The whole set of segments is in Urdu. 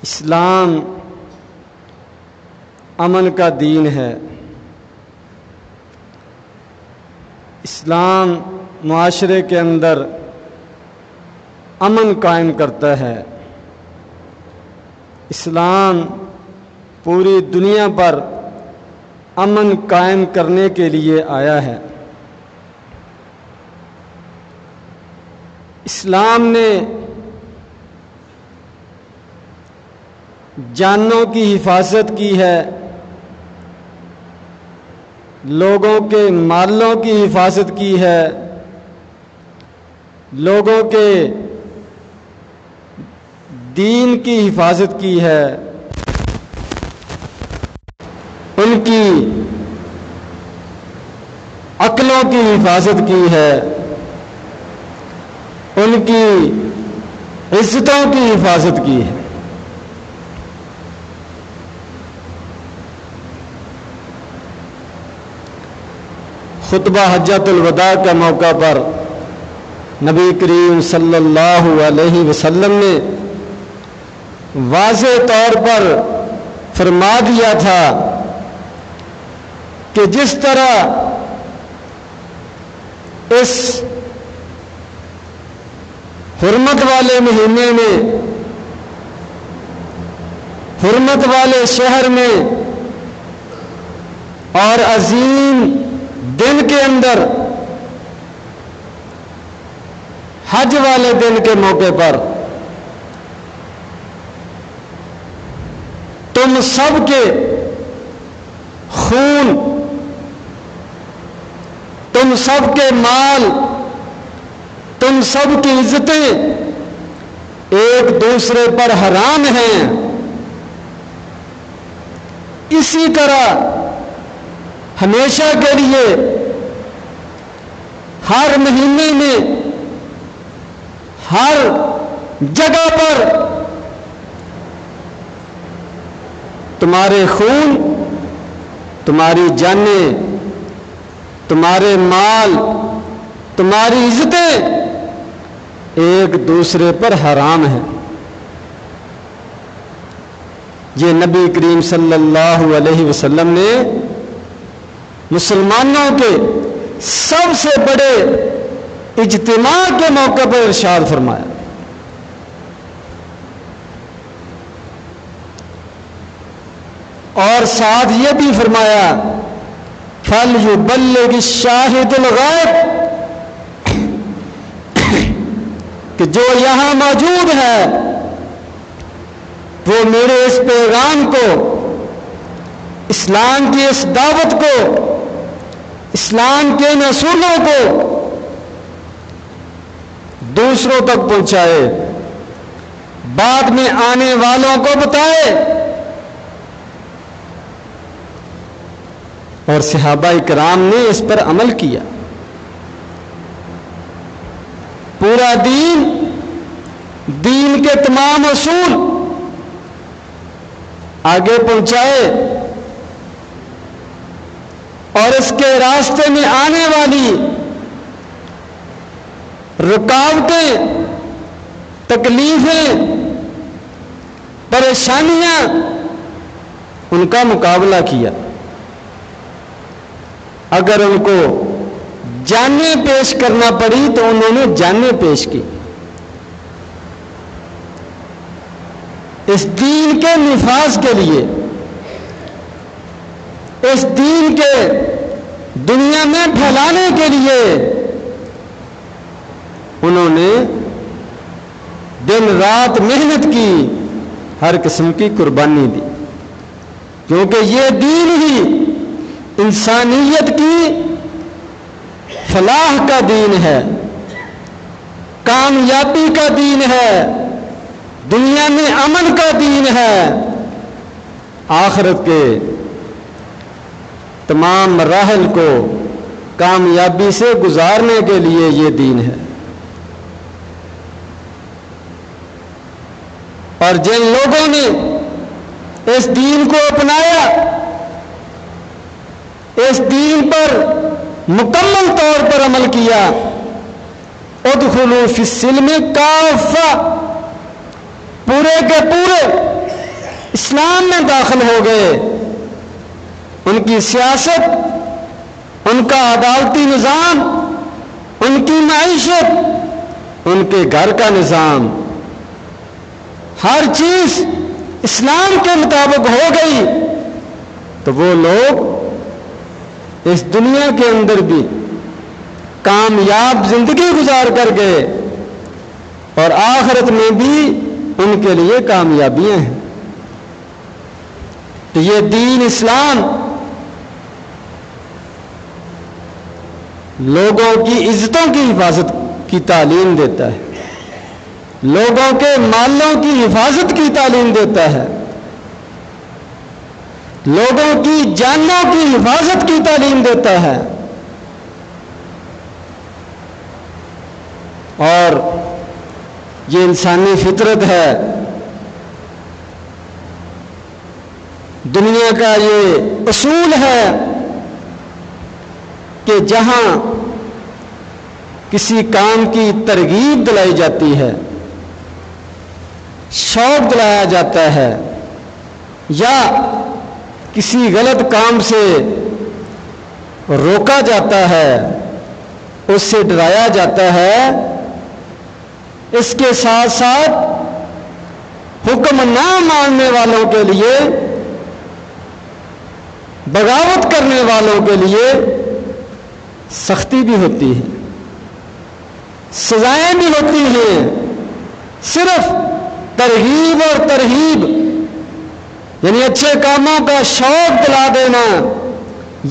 اسلام امن کا دین ہے۔ اسلام معاشرے کے اندر امن قائم کرتا ہے۔ اسلام پوری دنیا پر امن قائم کرنے کے لیے آیا ہے۔ اسلام نے جانوں کی حفاظت کی ہے، لوگوں کے مالوں کی حفاظت کی ہے، لوگوں کے دین کی حفاظت کی ہے، ان کی عقلوں کی حفاظت کی ہے، ان کی عزتوں کی حفاظت کی ہے۔ خطبہ حجۃ الوداع کے موقع پر نبی کریم صلی اللہ علیہ وسلم نے واضح طور پر فرما دیا تھا کہ جس طرح اس حرمت والے مہینے میں، حرمت والے شہر میں اور عظیم دن کے اندر، حج والے دن کے موقع پر تم سب کے خون، تم سب کے مال، تم سب کی عزتیں ایک دوسرے پر حرام ہیں۔ اسی طرح ہمیشہ کے لیے ہر مہینے میں ہر جگہ پر تمہارے خون، تمہاری جانیں، تمہارے مال، تمہاری عزتیں ایک دوسرے پر حرام ہیں۔ یہ نبی کریم صلی اللہ علیہ وسلم نے مسلمانوں کے سب سے بڑے اجتماع کے موقع پر ارشاد فرمایا۔ اور ساتھ یہ بھی فرمایا فَلْيُبَلِّغِ الشَّاهِدُ الْغَائِبَ، کہ جو یہاں موجود ہے وہ میرے اس پیغام کو، اسلام کی اس دعوت کو، اسلام کے ان اصولوں کو دوسروں تک پہنچائے، بعد میں آنے والوں کو بتائے۔ اور صحابہ کرام نے اس پر عمل کیا، پورا دین کے تمام اصول آگے پہنچائے، اور اس کے راستے میں آنے والی رکاوٹیں، تکلیفیں، پریشانیاں، ان کا مقابلہ کیا۔ اگر ان کو جانیں پیش کرنا پڑی تو انہوں نے جانیں پیش کی۔ اس دین کے نفاذ کے لیے، اس دین کے دنیا میں پھیلانے کے لیے انہوں نے دن رات محنت کی، ہر قسم کی قربانی دی، کیونکہ یہ دین ہی انسانیت کی فلاح کا دین ہے، کامیابی کا دین ہے، دنیا میں امن کا دین ہے، آخرت کے تمام مراحل کو کامیابی سے گزارنے کے لیے یہ دین ہے۔ اور جن لوگوں نے اس دین کو اپنایا، اس دین پر مکمل طور پر عمل کیا، ادخلوا فی السلم کافہ، پورے کے پورے اسلام میں داخل ہو گئے، ان کی سیاست، ان کا عدالتی نظام، ان کی معیشت، ان کے گھر کا نظام، ہر چیز اسلام کے مطابق ہو گئی، تو وہ لوگ اس دنیا کے اندر بھی کامیاب زندگی گزار کر گئے اور آخرت میں بھی ان کے لیے کامیابیاں ہیں۔ تو یہ دین اسلام لوگوں کی عزتوں کی حفاظت کی تعلیم دیتا ہے، لوگوں کے مالوں کی حفاظت کی تعلیم دیتا ہے، لوگوں کی جانوں کی حفاظت کی تعلیم دیتا ہے، اور یہ انسانی فطرت ہے، دنیا کا یہ اصول ہے کہ جہاں کسی کام کی ترغیب دلائی جاتی ہے، شوق دلایا جاتا ہے، یا کسی غلط کام سے روکا جاتا ہے، اس سے ڈرایا جاتا ہے، اس کے ساتھ ساتھ حکم نہ ماننے والوں کے لیے، بغاوت کرنے والوں کے لیے سختی بھی ہوتی ہے، سزائیں بھی ہوتی ہیں۔ صرف ترغیب اور ترہیب یعنی اچھے کاموں کا شوق دلا دینا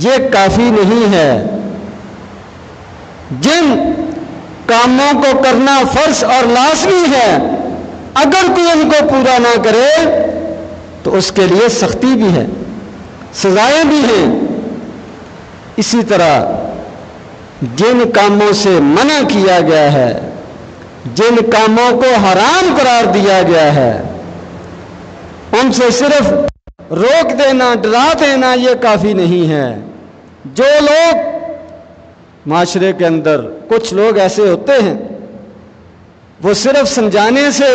یہ کافی نہیں ہے۔ جن کاموں کو کرنا فرض اور لازمی ہے، اگر کوئی ان کو پورا نہ کرے تو اس کے لیے سختی بھی ہے، سزائیں بھی ہیں۔ اسی طرح جن کاموں سے منع کیا گیا ہے، جن کاموں کو حرام قرار دیا گیا ہے، ان سے صرف روک دینا، ڈرا دینا یہ کافی نہیں ہے۔ جو لوگ معاشرے کے اندر کچھ لوگ ایسے ہوتے ہیں، وہ صرف سمجھانے سے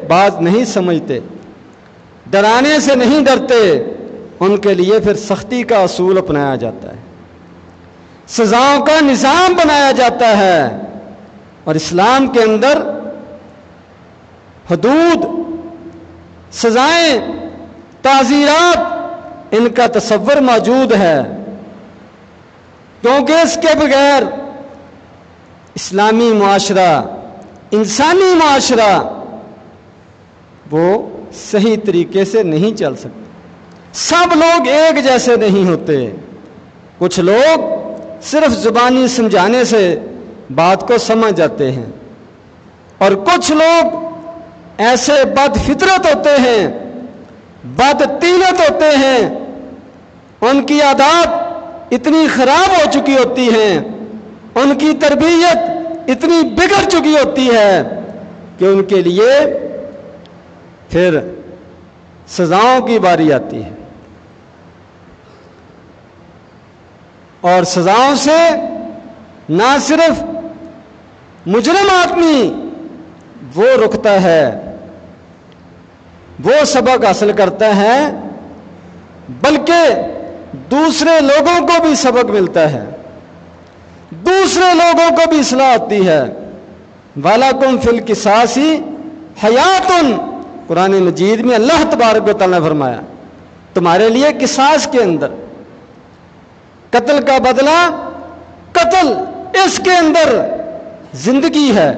بات نہیں سمجھتے، ڈرانے سے نہیں ڈرتے، ان کے لیے پھر سختی کا اصول اپنایا جاتا ہے، سزاؤں کا نظام بنایا جاتا ہے، اور اسلام کے اندر حدود، سزائیں، تعزیرات، ان کا تصور موجود ہے، کیونکہ اس کے بغیر اسلامی معاشرہ، انسانی معاشرہ وہ صحیح طریقے سے نہیں چل سکتا۔ سب لوگ ایک جیسے نہیں ہوتے، کچھ لوگ صرف زبانی سمجھانے سے بات کو سمجھ جاتے ہیں، اور کچھ لوگ ایسے بد فطرت ہوتے ہیں، بد طینت ہوتے ہیں، ان کی عادات اتنی خراب ہو چکی ہوتی ہیں، ان کی تربیت اتنی بگڑ چکی ہوتی ہے کہ ان کے لیے پھر سزاؤں کی باری آتی ہے، اور سزاؤں سے نہ صرف مجرم آدمی وہ رکتا ہے، وہ سبق حاصل کرتا ہے، بلکہ دوسرے لوگوں کو بھی سبق ملتا ہے، دوسرے لوگوں کو بھی اصلاح ہوتی ہے۔ وَلَكُمْ فِي الْقِصَاصِ حَيَاتٌ، قرآن مجید میں اللہ تبارک و تعالیٰ نے فرمایا تمہارے لیے قصاص کے اندر قتل کا بدلہ قتل، اس کے اندر زندگی ہے۔